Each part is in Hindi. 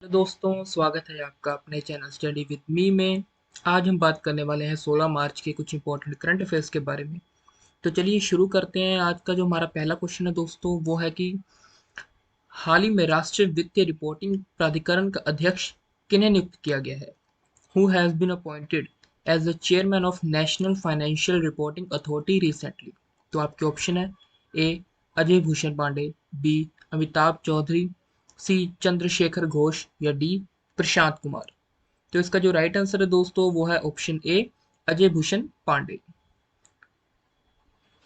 हेलो दोस्तों, स्वागत है आपका अपने चैनल स्टडी विद मी में। आज हम बात करने वाले हैं 16 मार्च के कुछ इंपॉर्टेंट करंट अफेयर्स के बारे में। तो चलिए शुरू करते हैं। आज का जो हमारा पहला क्वेश्चन है दोस्तों, वो है कि हाल ही में राष्ट्रीय वित्तीय रिपोर्टिंग प्राधिकरण का अध्यक्ष किन्हें नियुक्त किया गया है? Who has been appointed as the chairman of National Financial Reporting Authority recently? तो आपके ऑप्शन है: A Ajay Bhushan Pandey, B Amitabh Chaudhary, C Chandrashekhar Ghosh या डी प्रशांत कुमार। तो इसका जो राइट आंसर है दोस्तों, वो है ऑप्शन ए अजय भूषण पांडे।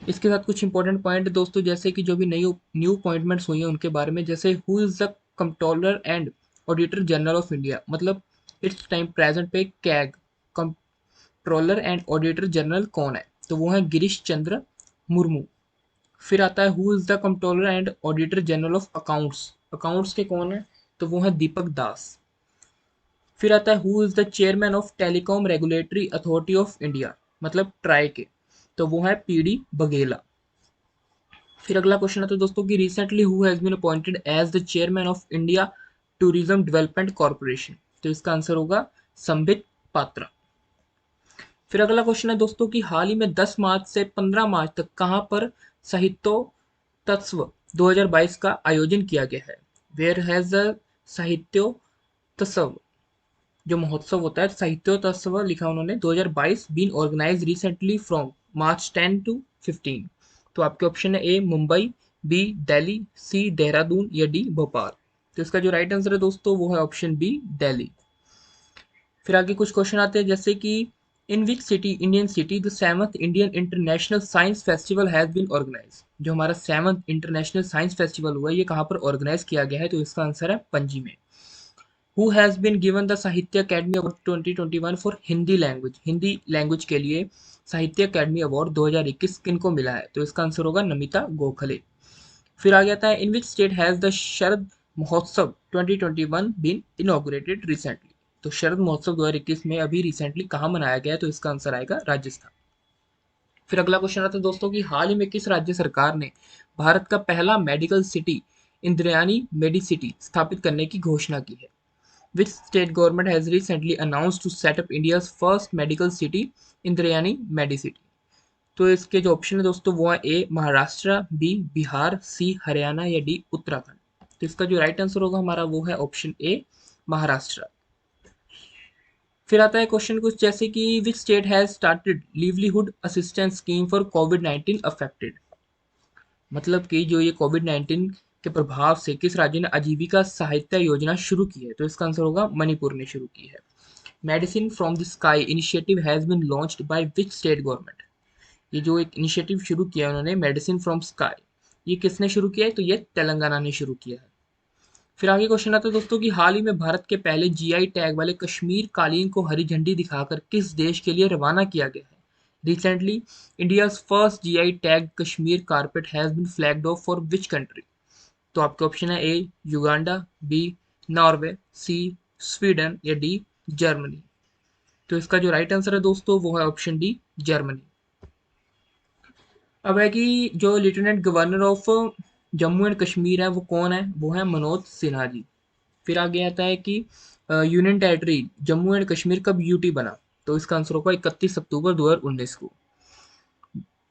इसके साथ कुछ इंपॉर्टेंट पॉइंट दोस्तों, जैसे कि जो भी नई न्यू अपॉइंटमेंट्स हुई हैं उनके बारे में, जैसे who is the controller and auditor general of India, मतलब इट्स टाइम प्रेजेंट पे CAG controller and auditor general कौन है? तो वो है गिरीश चंद्र मुर्मू। फिर आता है who is the controller and auditor general of accounts, accounts के कौन है? तो वो है दीपक दास। फिर आता है who is the chairman of telecom regulatory authority of India, मतलब ट्राई के, तो वो है पीडी बघेला। फिर अगला क्वेश्चन आता है दोस्तों कि recently who has been appointed as the chairman of India Tourism Development Corporation? तो इसका आंसर होगा संबित पात्रा। फिर अगला क्वेश्चन है दोस्तों कि हाल ही में 10 मार्च से 15 मार्च तक कहां पर साहित्योत्सव 2022 का आयोजन किया गया है? वेयर हैज द साहित्योत्सव, जो महोत्सव होता है साहित्योत्सव लिखा उन्होंने, 2022 been organise recently from March 10 to 15। तो आपके ऑप्शन है: A Mumbai, B Delhi, C Dehradun या डी भोपाल। तो इसका जो राइट आंसर है दोस्तों, वो है ऑप्शन बी दिल्ली। फिर आगे कुछ क्वेश्चन आते हैं, जैसे कि in which city Indian city the 7th Indian international science festival has been organise? जो हमारा 7th इंटरनेशनल साइंस फेस्टिवल हुआ है, ये कहाँ पर ऑर्गेनाइज किया गया है? तो इसका आंसर है पणजी में। Who has been given the Sahitya academy award 2021 for Hindi language? Hindi language के लिए साहित्य अकेडमी अवार्ड 2021 किनको मिला है? तो इसका आंसर होगा नमिता गोखले। फिर आ जाता है इन which state has the Sharad Mahotsav 2021 been inaugurated recently? तो शरद महोत्सव 2021 में अभी रिसेंटली कहाँ मनाया गया है? तो इसका आंसर आएगा राजस्थान। फिर अगला क्वेश्चन आता है दोस्तों कि हाल ही में किस राज्य सरकार ने भारत का पहला मेडिकल सिटी इंद्रायणी मेडिसिटी स्थापित करने की घोषणा की है? Which state government has recently announced to set up India's first medical city, Indrayani Medicity? तो इसके जो ऑप्शन है दोस्तों, वो है: ए महाराष्ट्र, बी बिहार, सी हरियाणा या डी उत्तराखंड। तो इसका जो राइट आंसर होगा हमारा, वो है ऑप्शन ए महाराष्ट्र। फिर आता है क्वेश्चन कुछ जैसे कि which state has started livelihood assistance scheme for Covid 19 affected? मतलब कि जो ये कोविड 19 के प्रभाव से किस राज्य ने आजीविका सहायता योजना शुरू की है? तो इसका आंसर होगा मणिपुर ने शुरू की है। Medicine from the sky initiative has been launched by which state government? ये जो एक इनिशिएटिव शुरू किया है उन्होंने, मेडिसिन फ्रॉम स्काई, ये किसने शुरू किया है? तो ये तेलंगाना ने शुरू किया है। फिर आगे क्वेश्चन आता है दोस्तों कि हाल ही में भारत के पहले जीआई टैग वाले कश्मीर कालीन को हरी झंडी दिखाकर किस देश के लिए रवाना किया गया है? Recently India's first GI tag Kashmir carpet has been flagged off for which country? तो आपके ऑप्शन है: A Uganda, B Norway, C Sweden या डी जर्मनी। तो इसका जो राइट आंसर है दोस्तों, वो है ऑप्शन डी जर्मनी। अब है कि जो lieutenant governor of Jammu and Kashmir है वो कौन है? वो है मनोज सिन्हा जी। फिर आगे आता है कि union territory Jammu and Kashmir कब यूटी बना? तो इसका आंसर होगा 31 अक्टूबर 2019 को।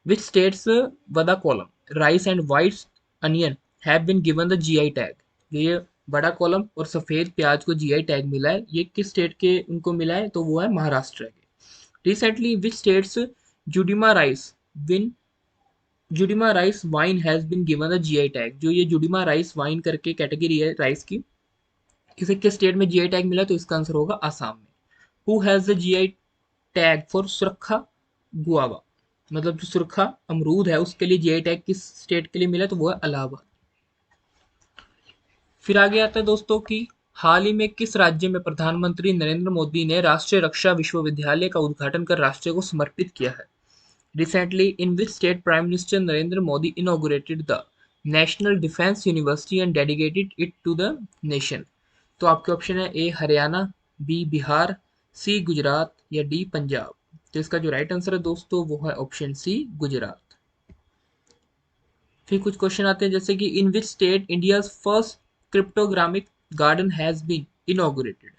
Which states Wada Kolam rice and white onion have been given the GI tag? ये बड़ा कॉलम और सफेद प्याज को जीआई टैग मिला है, ये किस स्टेट के उनको मिला है? तो वो है महाराष्ट्र के। Recently which states Judima rice wine Judima rice wine has been given the GI tag? जो ये जुडिमा राइस वाइन करके कैटेगरी है राइस की, किसी के स्टेट में जीआई टैग मिला? तो इसका आंसर होगा आसाम में। Who has the GI tag for Surkha guava? मतलब जो सुरखा अमरूद है उसके लिए जीआई टैग किस स्टेट के लिए मिला? तो वो है इलाहाबाद। फिर आगे आता है दोस्तों कि हाल ही में किस राज्य में प्रधानमंत्री नरेंद्र मोदी ने राष्ट्रीय रक्षा विश्वविद्यालय का उद्घाटन कर राष्ट्र को समर्पित किया है? Recently, in which state Prime Minister Narendra Modi inaugurated the National Defense University and dedicated it to the nation? तो आपके ऑप्शन है: ए हरियाणा, बी बिहार, सी गुजरात या डी पंजाब। तो इसका जो राइट आंसर है दोस्तों, वो है ऑप्शन सी गुजरात। फिर कुछ क्वेश्चन आते हैं, जैसे कि in which state India first cryptogamic garden has been inaugurated?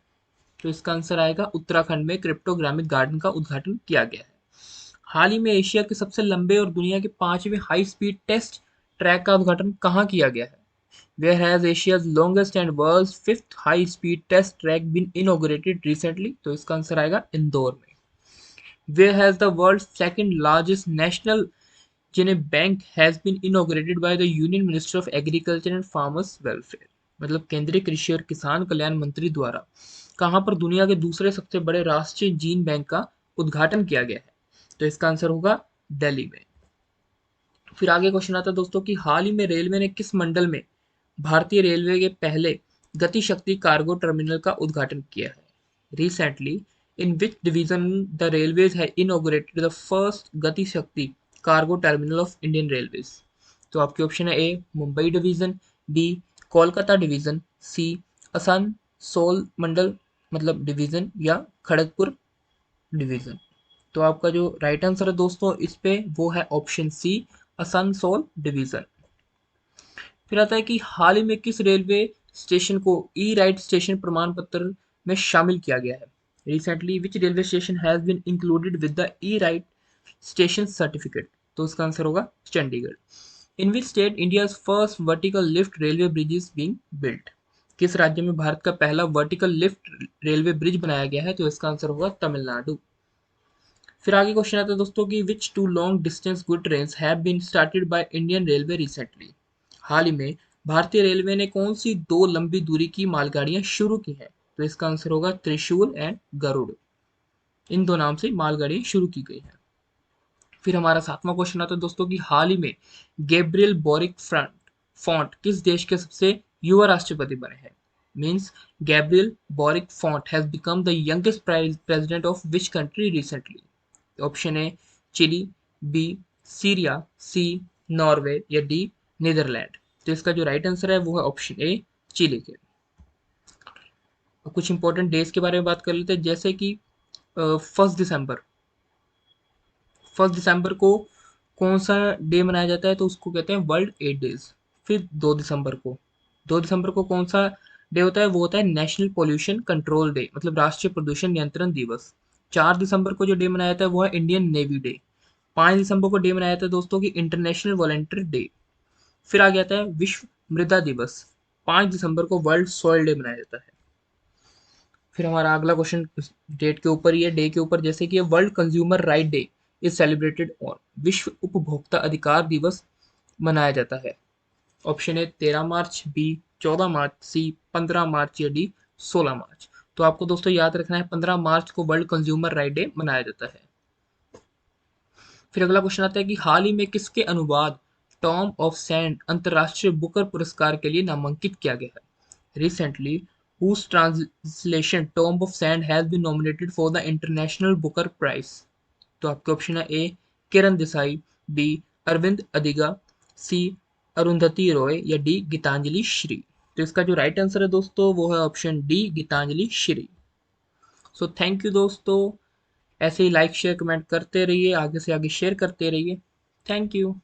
तो इसका आंसर आएगा उत्तराखंड में क्रिप्टोग्रामिक गार्डन का उद्घाटन किया गया है। हाल ही में एशिया के सबसे लंबे और दुनिया के 5वें हाई स्पीड टेस्ट ट्रैक का उद्घाटन कहाँ किया गया है? Where has Asia's longest and world's fifth high speed test track been inaugurated recently? तो इसका आंसर आएगा इंदौर में। Where has the world's second largest national Gene bank has been inaugurated by the Union Minister of Agriculture and Farmers Welfare? मतलब केंद्रीय कृषि और किसान कल्याण मंत्री द्वारा कहाँ पर दुनिया के दूसरे सबसे बड़े राष्ट्रीय जीन बैंक का उद्घाटन किया गया है? तो इसका आंसर होगा दिल्ली में। फिर आगे क्वेश्चन आता है दोस्तों कि हाल ही में रेलवे ने किस मंडल में भारतीय रेलवे के पहले गति शक्ति कार्गो टर्मिनल का उद्घाटन किया है? Recently in which division the railways has inaugurated the first Gati Shakti cargo terminal of Indian railways? तो आपके ऑप्शन है A Mumbai division, B Kolkata division, C Asansol मंडल मतलब डिवीजन, या खड़गपुर डिवीजन। तो आपका जो राइट आंसर है दोस्तों इस पे वो है ऑप्शन सी आसनसोल डिवीजन। फिर आता है कि हाल ही में किस रेलवे स्टेशन को ई राइट स्टेशन प्रमाण पत्र में शामिल किया गया है? Recently which railway station has been included with the eat right station certificate? तो इसका आंसर होगा Chandigarh. In which state India first vertical lift railway bridge is being built? किस राज्य में भारत का पहला वर्टिकल लिफ्ट रेलवे ब्रिज बनाया गया है? तो इसका आंसर होगा तमिलनाडु। फिर आगे क्वेश्चन आता है दोस्तों कि which two long distance good train have been started by Indian railway recently? हाल ही में भारतीय रेलवे ने कौन सी दो लंबी दूरी की मालगाड़ियां शुरू की हैं? तो इसका आंसर होगा त्रिशूल एंड गरुड़। इन दो नाम से मालगाड़ियां शुरू की गई हैं। फिर हमारा सातवां क्वेश्चन आता है दोस्तों कि हाल ही में गैब्रियल बोरिक फॉन्ट किस देश के सबसे युवा राष्ट्रपति बने हैं? Means Gabriel Boric Font has become the youngest president of which country recently? Option A Chile, B Syria, C Norway, या डी नीदरलैंड। तो इसका जो राइट आंसर है वो है ऑप्शन ए चिली के। अब कुछ इंपॉर्टेंट डेज के बारे में बात कर लेते हैं जैसे कि 1 दिसंबर। 1 दिसंबर को कौन सा डे मनाया जाता है? तो उसको कहते हैं वर्ल्ड एड डेज। फिर 2 दिसंबर को, 2 दिसंबर को कौन सा डे होता है? वो होता है नेशनल पोल्यूशन कंट्रोल डे मतलब राष्ट्रीय प्रदूषण नियंत्रण दिवस। 4 दिसंबर को जो डे मनाया जाता है वो है इंडियन नेवी डे। 5 दिसंबर को डे मनाया जाता है दोस्तों की इंटरनेशनल वॉलेंटियर डे। फिर आ जाता है विश्व मृदा दिवस। 5 दिसंबर को वर्ल्ड सॉइल डे मनाया जाता है। फिर हमारा अगला क्वेश्चन डेट के ऊपर ही है, डे के ऊपर, जैसे कि world consumer right day is celebrated on? विश्व उपभोक्ता अधिकार दिवस मनाया जाता है। ऑप्शन ए 13 मार्च, बी 14 मार्च, सी 15 मार्च, या डी 16 मार्च। तो आपको दोस्तों याद रखना है 15 मार्च को वर्ल्ड कंज्यूमर राइट डे मनाया जाता है। फिर अगला क्वेश्चन आता है कि हाल ही में किसके अनुवाद टॉम ऑफ सैंड अंतरराष्ट्रीय बुकर पुरस्कार के लिए नामांकित किया गया है? Recently whose translation Tomb of Sand has been nominated for the International Booker Prize? तो आपके ऑप्शन है ए किरण देसाई, बी अरविंद अदिगा, सी अरुंधति रॉय, या डी गीतांजलि श्री। तो इसका जो राइट आंसर है दोस्तों वो है option D Geetanjali Shree. So thank you दोस्तों, ऐसे ही लाइक शेयर कमेंट करते रहिए, आगे से आगे शेयर करते रहिए। Thank you.